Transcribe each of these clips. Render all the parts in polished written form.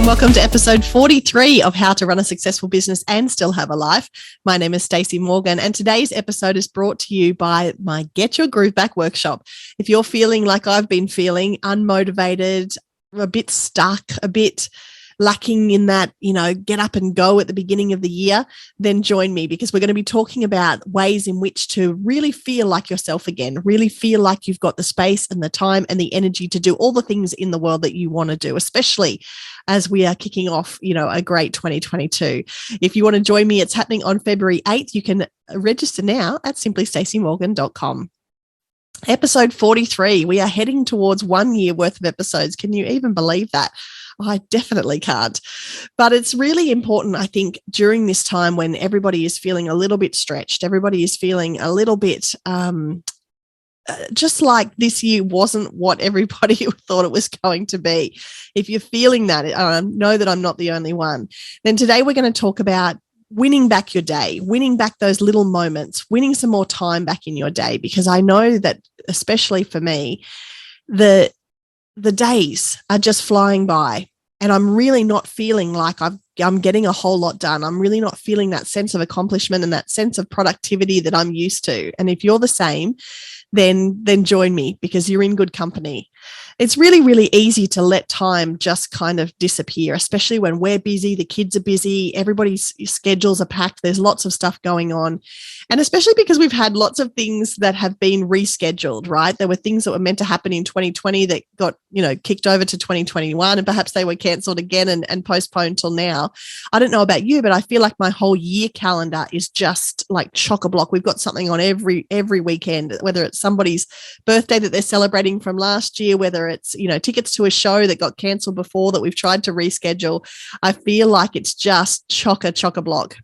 and welcome to episode 43 of How to Run a Successful Business and Still Have a Life. My name is Stacey Morgan, and today's episode is brought to you by my Get Your Groove Back workshop. If you're feeling like I've been feeling, unmotivated, a bit stuck, a bit lacking in that, get up and go at the beginning of the year, then join me, because we're going to be talking about ways in which to really feel like yourself again, really feel like you've got the space and the time and the energy to do all the things in the world that you want to do, especially as we are kicking off, a great 2022. If you want to join me, it's happening on February 8th. You can register now at simplystaceymorgan.com. Episode 43, we are heading towards 1 year worth of episodes. Can you even believe that? I definitely can't. But it's really important, I think, during this time when everybody is feeling a little bit stretched, everybody is feeling a little bit just like this year wasn't what everybody thought it was going to be. If you're feeling that, know that I'm not the only one. Then today we're going to talk about winning back your day, winning back those little moments, winning some more time back in your day, because I know that, especially for me, the days are just flying by and I'm really not feeling like I'm getting a whole lot done. I'm really not feeling that sense of accomplishment and that sense of productivity that I'm used to. And if you're the same, then join me, because you're in good company. It's really, really easy to let time just kind of disappear, especially when we're busy, the kids are busy, everybody's schedules are packed, there's lots of stuff going on. And especially because we've had lots of things that have been rescheduled, right? There were things that were meant to happen in 2020 that got, kicked over to 2021, and perhaps they were cancelled again and postponed till now. I don't know about you, but I feel like my whole year calendar is just like chock-a-block. We've got something on every weekend, whether it's somebody's birthday that they're celebrating from last year, whether it's, tickets to a show that got cancelled before that we've tried to reschedule. I feel like it's just chock-a-block.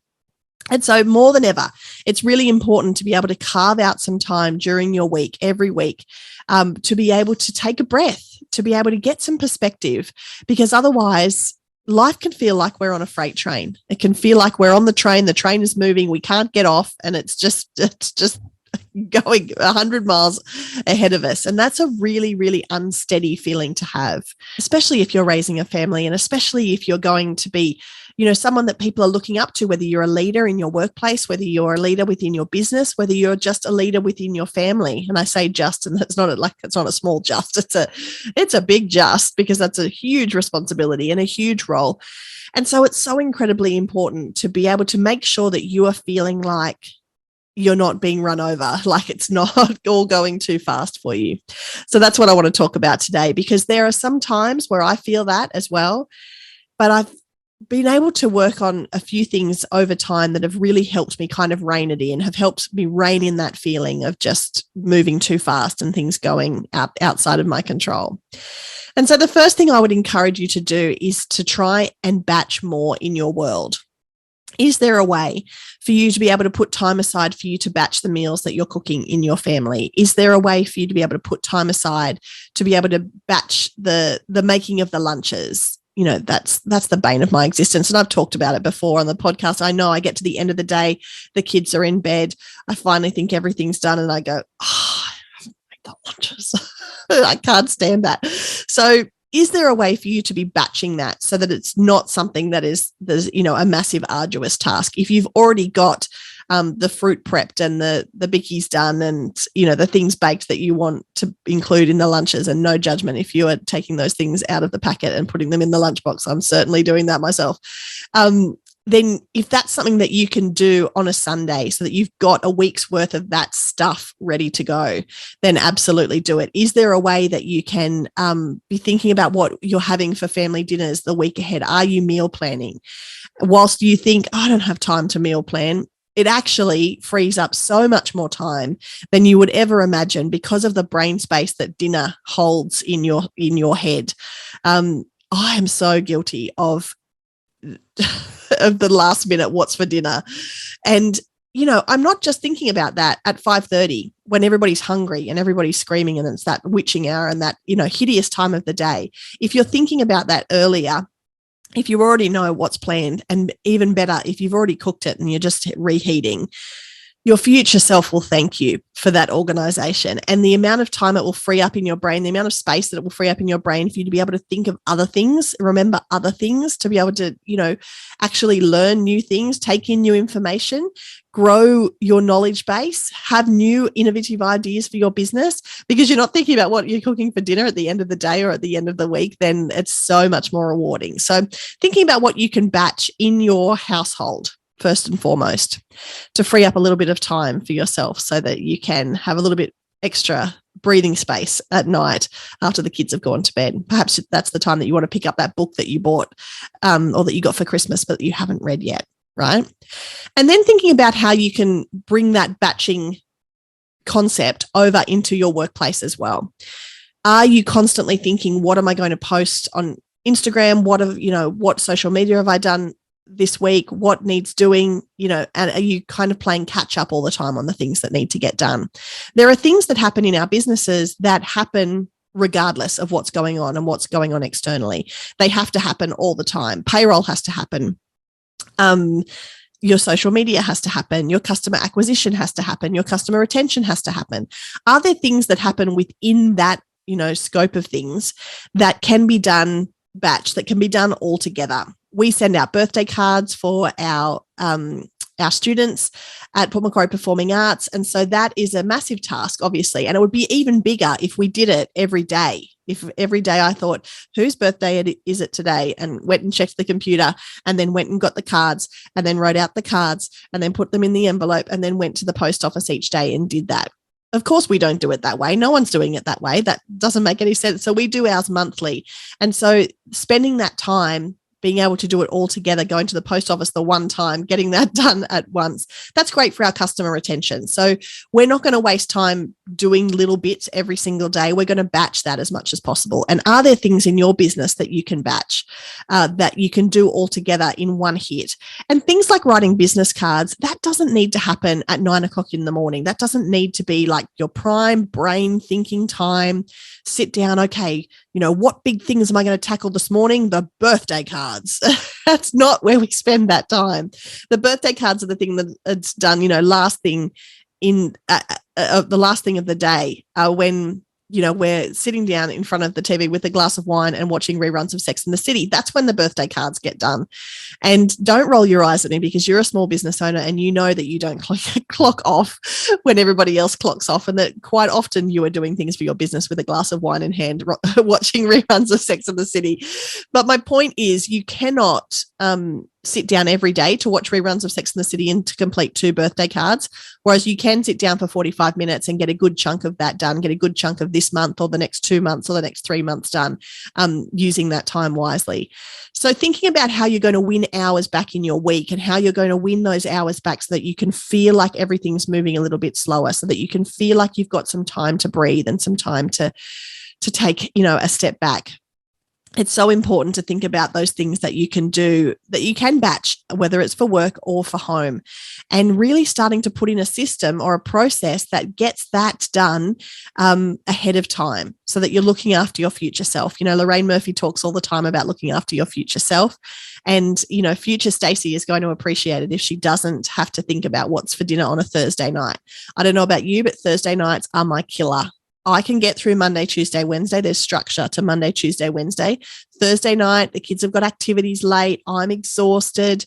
And so more than ever, it's really important to be able to carve out some time during your week, every week, to be able to take a breath, to be able to get some perspective, because otherwise life can feel like we're on a freight train. It can feel like we're on the train is moving, we can't get off, and it's just going 100 miles ahead of us. And that's a really, really unsteady feeling to have, especially if you're raising a family, and especially if you're going to be, someone that people are looking up to, whether you're a leader in your workplace, whether you're a leader within your business, whether you're just a leader within your family. And I say just, and it's not a small just, it's a big just, because that's a huge responsibility and a huge role. And so it's so incredibly important to be able to make sure that you are feeling like you're not being run over, like it's not all going too fast for you. So that's what I want to talk about today, because there are some times where I feel that as well, but I've been able to work on a few things over time that have really helped me kind of rein it in, have helped me rein in that feeling of just moving too fast and things going outside of my control. And so the first thing I would encourage you to do is to try and batch more in your world. Is there a way for you to be able to put time aside for you to batch the meals that you're cooking in your family? Is there a way for you to be able to put time aside to be able to batch the making of the lunches? That's the bane of my existence. And I've talked about it before on the podcast. I know I get to the end of the day, the kids are in bed, I finally think everything's done, and I go, I haven't made the lunches. I can't stand that. So is there a way for you to be batching that so that it's not something there's a massive arduous task? If you've already got the fruit prepped and the bickies done and, the things baked that you want to include in the lunches, and no judgment if you are taking those things out of the packet and putting them in the lunchbox. I'm certainly doing that myself. Then if that's something that you can do on a Sunday so that you've got a week's worth of that stuff ready to go, then absolutely do it. Is there a way that you can be thinking about what you're having for family dinners the week ahead? Are you meal planning? Whilst you think, I don't have time to meal plan, it actually frees up so much more time than you would ever imagine, because of the brain space that dinner holds in your head. I am so guilty of the last minute what's for dinner. And, I'm not just thinking about that at 5:30 when everybody's hungry and everybody's screaming and it's that witching hour and that, hideous time of the day. If you're thinking about that earlier, if you already know what's planned, and even better, if you've already cooked it and you're just reheating, Your future self will thank you for that organization, and the amount of time it will free up in your brain, the amount of space that it will free up in your brain for you to be able to think of other things, remember other things, to be able to, actually learn new things, take in new information, grow your knowledge base, have new innovative ideas for your business, because you're not thinking about what you're cooking for dinner at the end of the day or at the end of the week, then it's so much more rewarding. So thinking about what you can batch in your household first and foremost, to free up a little bit of time for yourself so that you can have a little bit extra breathing space at night after the kids have gone to bed. Perhaps that's the time that you want to pick up that book that you bought or that you got for Christmas but you haven't read yet, right? And then thinking about how you can bring that batching concept over into your workplace as well. Are you constantly thinking, what am I going to post on Instagram? What social media have I done this week? What needs doing, and are you kind of playing catch up all the time on the things that need to get done? There are things that happen in our businesses that happen regardless of what's going on and what's going on externally. They have to happen all the time. Payroll has to happen. Your social media has to happen. Your customer acquisition has to happen. Your customer retention has to happen. Are there things that happen within that, scope of things that can be done batch, that can be done all together? We send out birthday cards for our students at Port Macquarie Performing Arts. And so that is a massive task, obviously. And it would be even bigger if we did it every day. If every day I thought, whose birthday is it today? And went and checked the computer and then went and got the cards and then wrote out the cards and then put them in the envelope and then went to the post office each day and did that. Of course, we don't do it that way. No one's doing it that way. That doesn't make any sense. So we do ours monthly. And so spending that time, being able to do it all together, going to the post office the one time, getting that done at once, that's great for our customer retention. So we're not going to waste time doing little bits every single day. We're going to batch that as much as possible. And are there things in your business that you can batch, that you can do all together in one hit? And things like writing business cards, that doesn't need to happen at 9 o'clock in the morning. That doesn't need to be like your prime brain thinking time. Sit down, okay, what big things am I going to tackle this morning? The birthday cards. That's not where we spend that time. The birthday cards are the thing that it's done, last thing in the last thing of the day, when we're sitting down in front of the TV with a glass of wine and watching reruns of Sex and the City. That's when the birthday cards get done. And don't roll your eyes at me, because you're a small business owner and you know that you don't clock off when everybody else clocks off, and that quite often you are doing things for your business with a glass of wine in hand, watching reruns of Sex and the City. But my point is, you cannot sit down every day to watch reruns of Sex and the City and to complete 2 birthday cards, whereas you can sit down for 45 minutes and get a good chunk of that done, get a good chunk of this month or the next 2 months or the next 3 months done, using that time wisely. So thinking about how you're going to win hours back in your week and how you're going to win those hours back so that you can feel like everything's moving a little bit slower, so that you can feel like you've got some time to breathe and some time to take, a step back. It's so important to think about those things that you can do, that you can batch, whether it's for work or for home, and really starting to put in a system or a process that gets that done ahead of time, so that you're looking after your future self. Lorraine Murphy talks all the time about looking after your future self, and, future Stacey is going to appreciate it if she doesn't have to think about what's for dinner on a Thursday night. I don't know about you, but Thursday nights are my killer. I can get through Monday, Tuesday, Wednesday. There's structure to Monday, Tuesday, Wednesday. Thursday night, the kids have got activities late. I'm exhausted.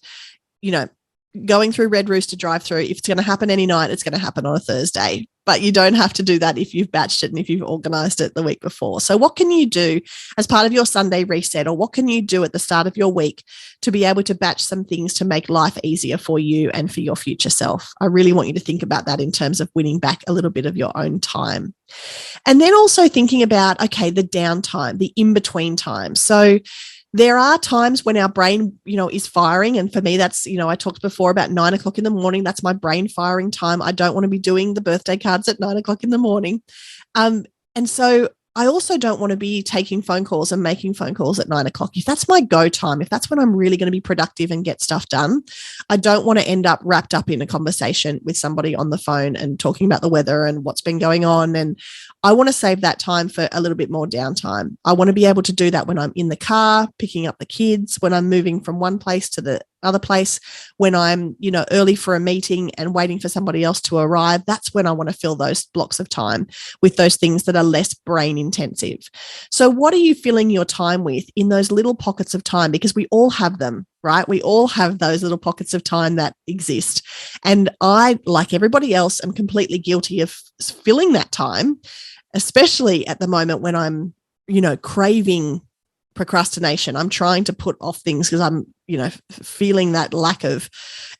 Going through Red Rooster drive-through, if it's going to happen any night, it's going to happen on a Thursday. But you don't have to do that if you've batched it and if you've organised it the week before. So what can you do as part of your Sunday reset, or what can you do at the start of your week to be able to batch some things to make life easier for you and for your future self? I really want you to think about that in terms of winning back a little bit of your own time. And then also thinking about, okay, the downtime, the in-between time. So there are times when our brain, is firing. And for me, that's, I talked before about 9 o'clock in the morning. That's my brain firing time. I don't want to be doing the birthday cards at 9 o'clock in the morning. And so I also don't want to be taking phone calls and making phone calls at 9 o'clock. If that's my go time, if that's when I'm really going to be productive and get stuff done, I don't want to end up wrapped up in a conversation with somebody on the phone and talking about the weather and what's been going on. And I want to save that time for a little bit more downtime. I want to be able to do that when I'm in the car, picking up the kids, when I'm moving from one place to the other place. When I'm, early for a meeting and waiting for somebody else to arrive, that's when I want to fill those blocks of time with those things that are less brain intensive. So what are you filling your time with in those little pockets of time? Because we all have them, right? We all have those little pockets of time that exist. And I, like everybody else, am completely guilty of filling that time, especially at the moment when I'm, craving procrastination. I'm trying to put off things because I'm, feeling that lack of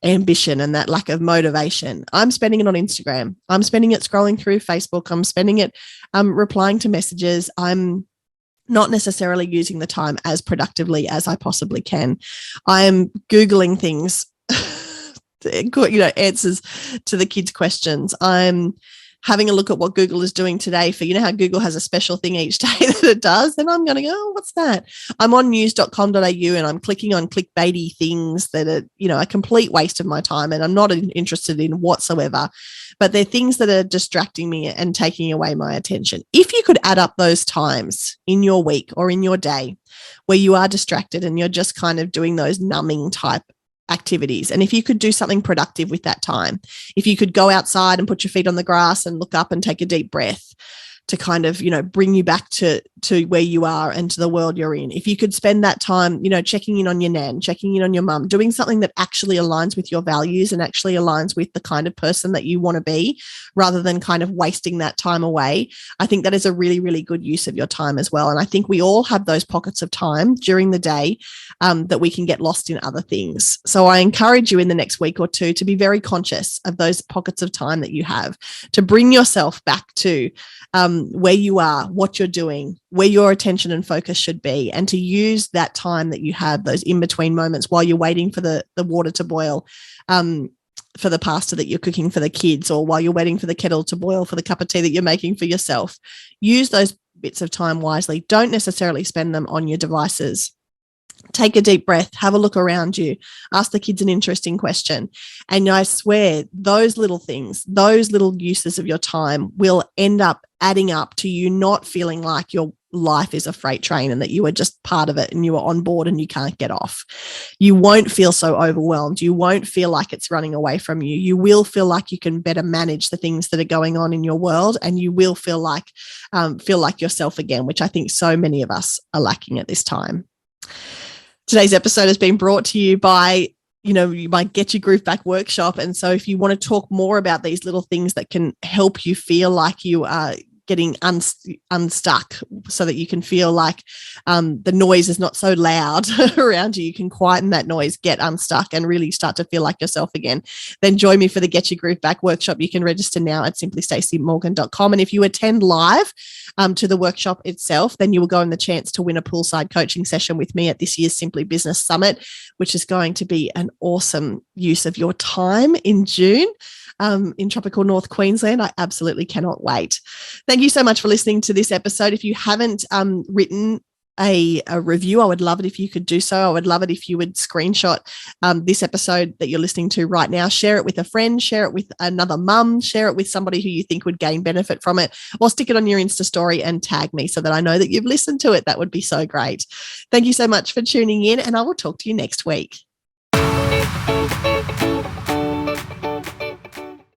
ambition and that lack of motivation. I'm spending it on Instagram. I'm spending it scrolling through Facebook. I'm spending it replying to messages. I'm not necessarily using the time as productively as I possibly can. I'm Googling things, answers to the kids' questions. I'm having a look at what Google is doing today for, how Google has a special thing each day that it does. And I'm going to go, oh, what's that? I'm on news.com.au and I'm clicking on clickbaity things that are, a complete waste of my time and I'm not interested in whatsoever. But they're things that are distracting me and taking away my attention. If you could add up those times in your week or in your day where you are distracted and you're just kind of doing those numbing type activities. And if you could do something productive with that time, if you could go outside and put your feet on the grass and look up and take a deep breath to kind of, bring you back to where you are and to the world you're in. If you could spend that time, checking in on your nan, checking in on your mum, doing something that actually aligns with your values and actually aligns with the kind of person that you want to be, rather than kind of wasting that time away, I think that is a really, really good use of your time as well. And I think we all have those pockets of time during the day that we can get lost in other things. So I encourage you in the next week or two to be very conscious of those pockets of time that you have, to bring yourself back to where you are, what you're doing, where your attention and focus should be, and to use that time that you have, those in-between moments while you're waiting for the water to boil, for the pasta that you're cooking for the kids, or while you're waiting for the kettle to boil for the cup of tea that you're making for yourself. Use those bits of time wisely. Don't necessarily spend them on your devices. Take a deep breath, have a look around you, ask the kids an interesting question. And I swear those little things, those little uses of your time will end up adding up to you not feeling like your life is a freight train and that you are just part of it and you are on board and you can't get off. You won't feel so overwhelmed. You won't feel like it's running away from you. You will feel like you can better manage the things that are going on in your world, and you will feel like yourself again, which I think so many of us are lacking at this time. Today's episode has been brought to you by, my Get Your Groove Back workshop. And so if you want to talk more about these little things that can help you feel like you are getting unstuck, so that you can feel like the noise is not so loud around you, you can quieten that noise, get unstuck, and really start to feel like yourself again, then join me for the Get Your Groove Back workshop. You can register now at simplystacymorgan.com. And if you attend live to the workshop itself, then you will go in the chance to win a poolside coaching session with me at this year's Simply Business Summit, which is going to be an awesome use of your time in June. In tropical North Queensland. I absolutely cannot wait. Thank you so much for listening to this episode. If you haven't written a review, I would love it if you could do so. I would love it if you would screenshot this episode that you're listening to right now, share it with a friend, share it with another mum, share it with somebody who you think would gain benefit from it, or stick it on your Insta story and tag me so that I know that you've listened to it. That would be so great. Thank you so much for tuning in, and I will talk to you next week.